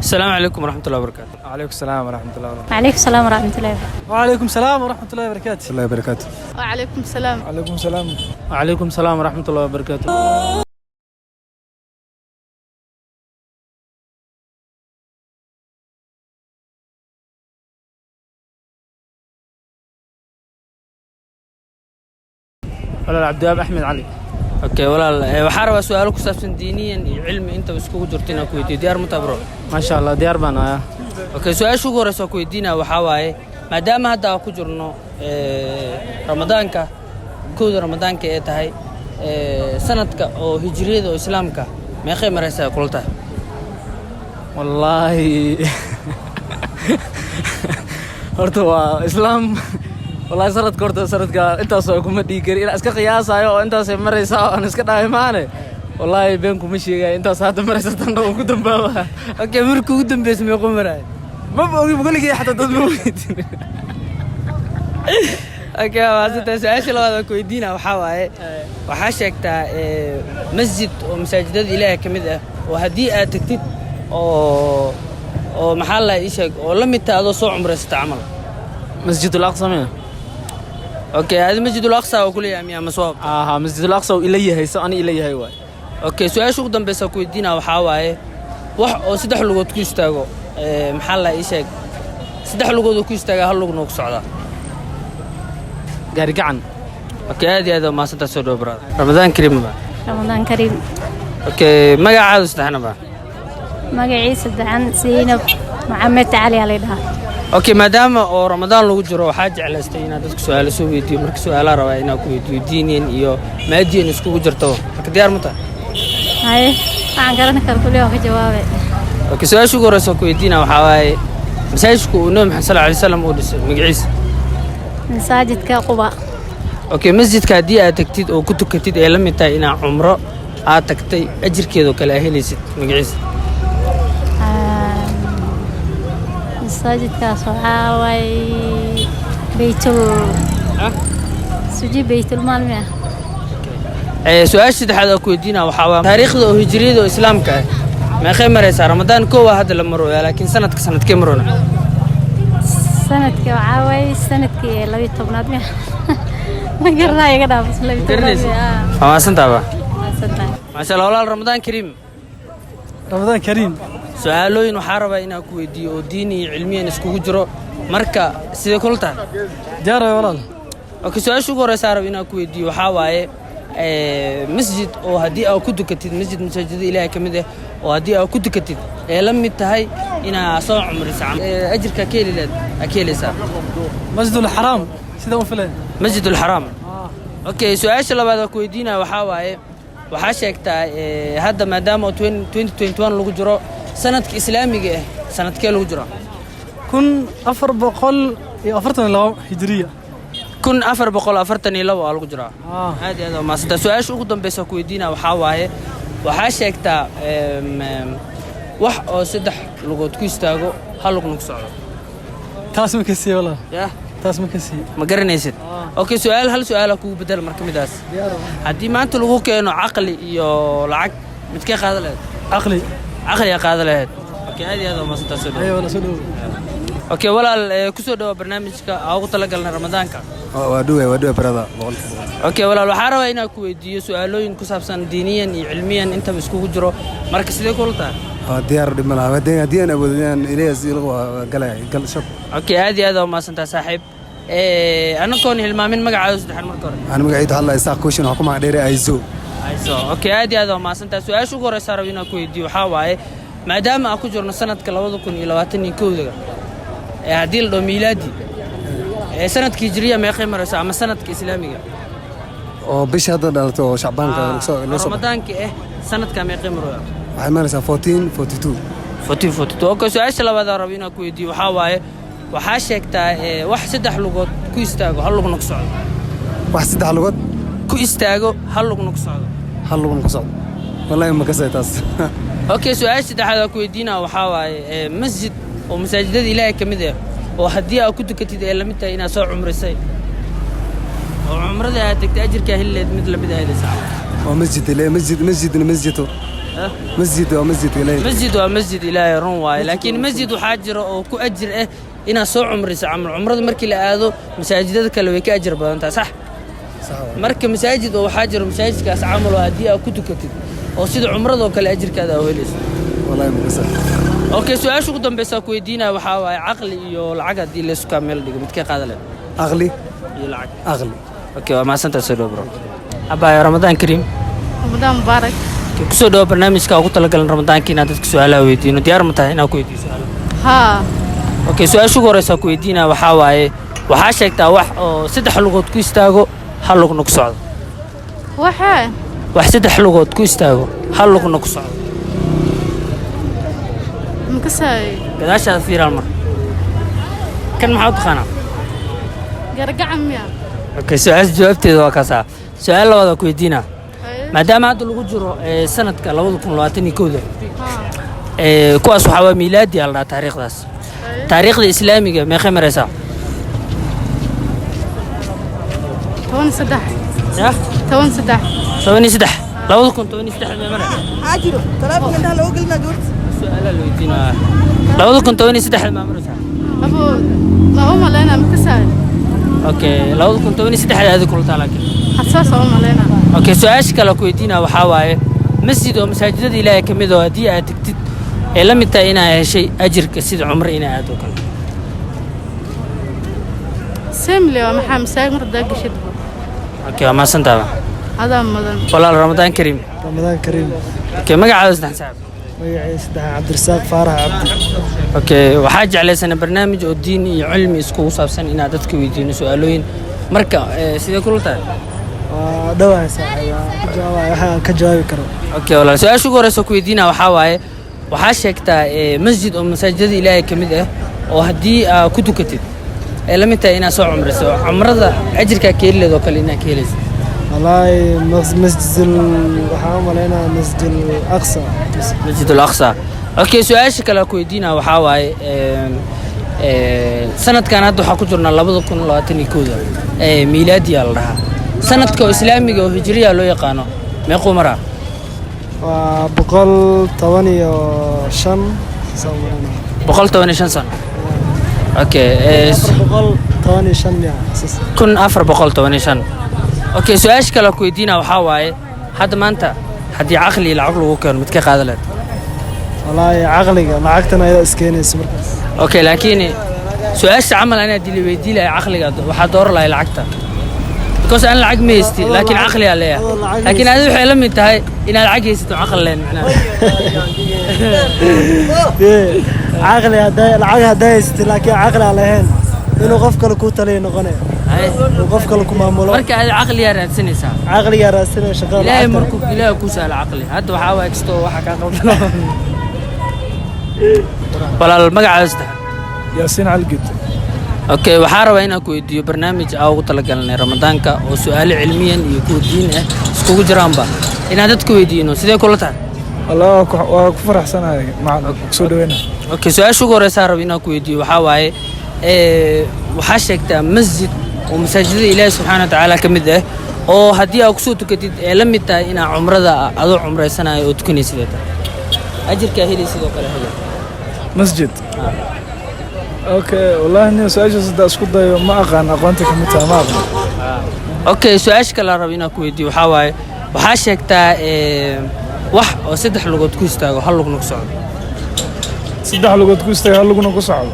السلام عليكم ورحمة الله وبركاته. وعليكم السلام ورحمة الله وبركاته. وعليكم السلام ورحمة الله وبركاته. وعليكم السلام ورحمة الله وبركاته. الله وبركاته. وعليكم السلام. وعليكم السلام. وعليكم السلام ورحمة الله وبركاته. ولا عبد الوهاب أحمد علي. اوكي ولا waxaan rabaa su'aalo ku saabsan diiniyan iyo cilmi inta isku jirtina ku weydiiyo diyaar ma tabro ما شاء الله ديار بنا. اوكي su'aasha ugu horeysa ku weydiina waxa waaye maadaama hadda ku jirno ramadaanka kooda ramadaanka ee tahay sanadka oo hijriyada oo islaamka meeqay maraysaa kulta والله horta إسلام والله سرت كورتا سرت كا أنت أصلا كم ديكري أنا أسكت قياس أيوة أنت سمرة ساو أنا أسكت أي مانه والله بينكم مشي جاي أنت ساعات مرة ستنا وكتم بابا اوكي مركو قدام بس ما يقوم مراي ما بقول لك حتى تدموت اوكي واسطة سؤال لو هذا كويدينا وحواي وحاشكتا مسجد ومساجدات إلهي كمدة وهدي تكتيت أو محل إيشك ولم يتعدوا صو عمره استعمل مسجد الأقصى مين؟ اوكي هذا مسجد الأقصى وكل يا مصواب مسجد الأقصى وإليه هي أنا إليه هي واي اوكي سؤال شو قدام بس كويدينا وحواي أو سدح لغات كيستاجو محل إيشك سدح لغات كيستاجو هاللغة نقص على قاري قعن اوكي هذا ما سنت سودو براد رمضان كريم بقى. رمضان كريم. اوكي ما قاعد استحنا بقى مقعي سدحان زينب محمد علي عليها. اوكي مادام oo رمضان lagu jiro waxa jeclaystay inaad dadku su'aalo soo weydiiyo marka su'aalaha rabaa inaad ku weydiiyo diiniyan iyo maadiyan isku jirto marka diyaar ma tahay هاي aan garan karo kulli oo ka jawaabay. اوكي su'aasha ugu horeysa ku weydiina waxa waaye masaajidku uu Nabi Maxamed sallallahu alayhi wasallam uu dhisay magaciisa masaajidka Quba. اوكي masjidka hadii aad tagtid oo ku tukatid ee la mid tahay inaad umro aad tagtay ajirkeedu kala helaysid magaciisa مساجد كاسوحاوي سجي بيت المال مياه سؤال saddexaad oo ku weydiina waxa waa taariikhda oo hijriyada oo islaamka ah meeqay maraysaa ramadaan koow hadda la maro laakiin sanadkee marona sanadkii waxaaway sanadkii 12 miyah ma garanaa iga dhaafis 12 waa santaaba ما شاء الله والله رمضان كريم رمضان كريم سؤالوين وحاربة إنها كويدي وديني علميا نسكو جرو مركا سيدا كلتا جارة والله اوكي سؤال شو قرأ سارب إنها كويدي وحاواي مسجد أو هدي أو كدو كتيد مسجد مساجد إلهي كمده وهدي أو كدو كتيد لم يتهي إنها صنع عمري سعام أجر كاكيلي لاد أكيلي سار مسجد الحرام سيدا وفلان مسجد الحرام اوكي سؤال شو لبعض كويدينا وحاواي وحاشكتا هذا مادام 2021 lagu jiro sanadka islaamiga ah sanadkee lagu jiro kun 442 hijriya kun 442 lagu jiro aad ma sida su'aasha ugu dambaysa ku weydiina waxa waaye waxa sheegtaa wax oo saddex lugood ku istaago hal lug ku socdo taas ma ka sii wala ya taas ma ka sii ma garanaysid اوكي سؤال هل سؤالك كو بدل marka midaas hadii maanta lagu keeno aqli iyo lacag midkee qaad lahayd aqli ya qaad lahayd اوكي aad ma santa soo ايوه wala soo dhaw اوكي walaal ku soo dhaw barnaamijka ugu talagalna ramadaanka waa dhuwe barada اوكي walaal waxa rabaa inaan ku weydiiyo su'aalooyin ku saabsan diiniyan iyo cilmiyan inta isku jiro marka sidee kulta diyaar dhimala hadii aan awoodin ilees gal shab اوكي aad ma santa saaxiib أنا كون هالمامين مقعد سدحان مركور أنا مقعد هلا إساق كوشن حكم عديري أيزو أوكي هذا ما سنت سؤال شو قرر صار بينا كويدي وحاواي ما دام أكو جرنا سنة كلاوض كون إلى واتني كودة عديل دو ميلادي سنة كهجرية ما يخيم مرسا أما سنة كإسلامية أو بيش هذا دلتو شعبان رمضان كإيه سنة كم يخيم مرسا waxay maraysaa 1442 اوكي سؤال labada rabina ku weydiyo waxa waaye waxa sheegtaa wax saddex lugood ku istaago hal lug ku socdo wax saddex lugood ku istaago hal lug ku socdo wallahi ma ka saytaas اوكي سؤال saddexaad ku weydiina waxa waaye masjid oo masaajidada Ilaahay kamid ah oo hadii aad ku tukatid ee la mid tahay inaad soo cumrisay oo cumrada aad tagtay ajirka heleed mid la mid ah helaysaa ومسجد لا مسجد مسجد ومسجد إلهي مسجد ومسجد إلهي رون واي لكن مسجد وحاجر أو كو أجر إنا سو عمري عمل عمرة مركي لآذو مساجد كلو يك أجر بدنتا صح مركي مساجد أو حاجر مساجد كاس عمل وهدي أو كتو كتب أو سيد عمرة أو كلا أجر كذا أو هلس والله مقصر أوكي سؤال شو قدام بس أكو يدينا وحاوي عقلي يلعق دي اللي سكان ميل دي متك قادلة أغلي يلعق أغلي أوكي وما سنت سيدو برو أبا رمضان كريم رمضان مبارك kusoo dhawo barnaamijka ugu talagalay ramadaanka inaad dadka su'aalaha weydiino diyaar ma tahay inaad ku weydiiso su'aalo ها okay su'aasha ugu horeysa ku weydiinaa waxaa waaye waxaa sheegtaa wax oo saddex lugood ku istaago hal lugna ku socdo وحا wax saddex lugood ku istaago hal lugna ku socdo مكساي gadaashaada fiiraal mar kan maxaa u taqaanaa قرقع ميا okay su'aasha jawaabteeda waa kaasaa su'aal labaad ku weydiinaa maadaama hadda lagu jiro sanadka 2021 ها kuwaas waxaa waa miilaadi la dhahaa taariikhdaas taariikhda islaamiga meeqay maraysaa توان صدح ya توان صدح 23 2023 ma maray عاجلو طلب منها لو قلنا دورت su'aala la weydiinaa 2023 ma maraysaa أبو ما هم لنا مكساي okay 2023 aad ku ltaa laakiin حساس هم لنا okay su'aasha kale ku weydiinaa waxaa waaye masjid oo masaajidada ilaahay ka mid ah haddii aad tagtid ee la mid tahay inaad heshay ajirka sida cumre inaad aado kale سيملي ومحا مساق مرد قشد okay waa maasantaaba هذا مدن walaal ramadaan kariim رمضان كريم okay magacaada saddex saac magacay saddex cabdirasaaq faarax cabdi okay waxaa jeclaysanaa barnaamij oo diin iyo cilmi iskugu saabsan inaad dadka weydiino su'aalooyin marka sidee kula tahay waa dhawahay saaxiib waxaan ka jawaabi karo okay walaal su'aasha ugu horeysa ku weydiinaa waxaa waaye waxaa sheegtaa masjid oo masaajidada ilaahay ka mid ah oo haddii aad ku tukatid ee la mid tahay inaad soo cumrayso cumrada ajirkaa ka heli leedoo kale inaad ka helaysa wallaahi masjid waxaan u maleynayaa masjid aqsa masjid al-aqsa okay su'aasha kale ku weydiinaa waxaa waaye sanadkan hadda waxaa ku jirnaa 2021 miilaadiya la dhahaa sanadka oo islaamiga oo hijriya loo yaqaano meequu maraa waa 115 115 sano okay 115 miya xasuus 1415 okay su'aasha kale ku weydiinaa waxaa waaye hadda maanta haddii caqli iyo lacag lagu keeno mid ka qaada leed wallaahi caqliga lacagtan ayaa iskeenaysa markaas okay laakiin su'aasha camal anaa dili weydiin lahay caqliga waxaa door lahay lacagta because aan lacag ma haysti laakiin caqli aa leeyahay laakiin adiga waxay la mid tahay inaad lacag haysato caqli leen macnaha caqli lacag hadday haysatay laakiin caqli aan lahayn inuu qof kale ku taliya noqonaya inuu qof kale ku maamulo marka aad caqliga raadsanaysaa caqliga raadsanaya shaqada ilaahay markuu ilaahay ku saala caqli hadda waxaa waa exto waxa ka qaldan walaal magacaada saddex yaasiin calgid okay waxaa rabaa inaan ku weydiiyo barnaamij aan ugu talagalnay ramadaanka oo su'aalo cilmiyan iyo kuwa diin ah iskugu jiraanba inaan dadka weydiino sidee kula tahay والله waa ku faraxsanahay macallin soo dhaweena okay su'aasha ugu horeysa rabo inaan ku weydiiyo waxaa waaye waxaa sheegtaa masjid oo masaajidada ilaahay subxaana wa tacaala ka mid ah oo haddii aad kusoo tukatid ee la mid tahay inaad cumrada adoo cumraysanayo oo tukanaysid ay tahay ajirkaa helay sidoo kale helo masjid okay wallahi nin su'aashaas hadda isku dayo ma aqaan aqoonta ka mid tahay ma aqaan okay su'aasha kale rabo inaan ku weydiiyo waxaa waaye waxaa sheegtaa wax oo saddex lugood ku istaago hal lugna ku socdo saddex lugood ku istaago hal lugna ku socdo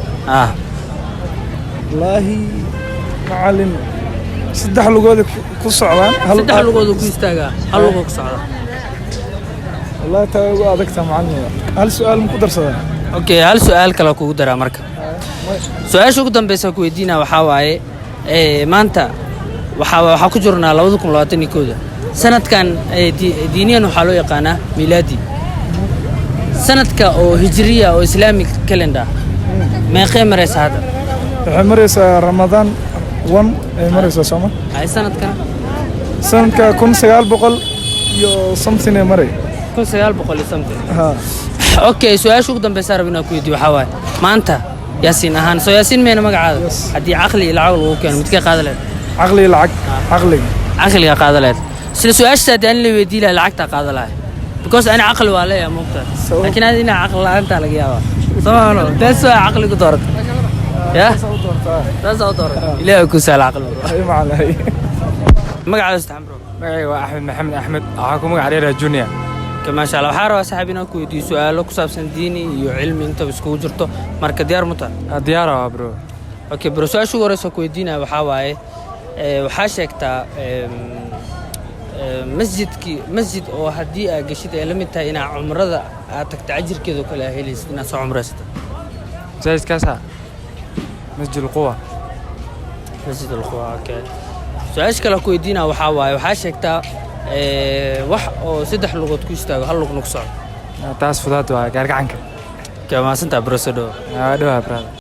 wallaahi macallin saddex lugood ku socdaan saddex lugood ku istaagaa hal lugna ku socdo والله تاوي أدكتها معلمة هل سؤال مقدر صدق okay hal su'aal kale kugu daraa marka su'aasha ugu dambaysa ku weydiinaa waxaa waaye maanta waxaa ku jirnaa 2021 sanadkan diiniyan waxaa loo yaqaanaa miilaadi sanadka oo hijriya oo islamic calendar meeqee maraysa hadda waxay maraysaa ramadaan 1 ay maraysaa sooma ay sanadkan sanadka 1900 iyo something ay maray 1900 something ha okay su'aasha ugu dambaysa rabaa inaan ku weydiiyo waxaa waaye maanta yaasiin ahaan soo yaasiin meena magacaada haddii caqli iyo lacag lagu keeno midkee qaada leed caqli lacag caqliga caqliga qaada leed sida su'aasha haddii aan la weydiin lahaa lacagta qaada lahay because أنا عقل ولا يا مختار لكن هذه عقل أنت على جيابه سمعنا تسوى عقل قدرت يا تسوى دورت إلى كوسال عقل أي معلها مقعد استعمره أيوة أحمد محمد أحمد أحكم عليه جونيور كما شاء الله حارة صاحبنا كويدي سؤال كسب سنديني يعلم أنت بسكو جرته مركز ديار متى ديارة برو أوكي برو سؤال شو ورثة كويدينا وحواي وحاشكتا مسجد أو هدي قشيت لمتها إن عمره تكتعجر كذا كلها هيلس إن صار عمره ستة زي كاسة مسجد القوة مسجد القوة أوكي سؤال كلا كويدينا وحواي وحاشكتا wax oo saddex luqad ku istaago hal luqad nuqsaan taas fudaad waa gaargacanka كما سنت برسدو yaa dhawaa brother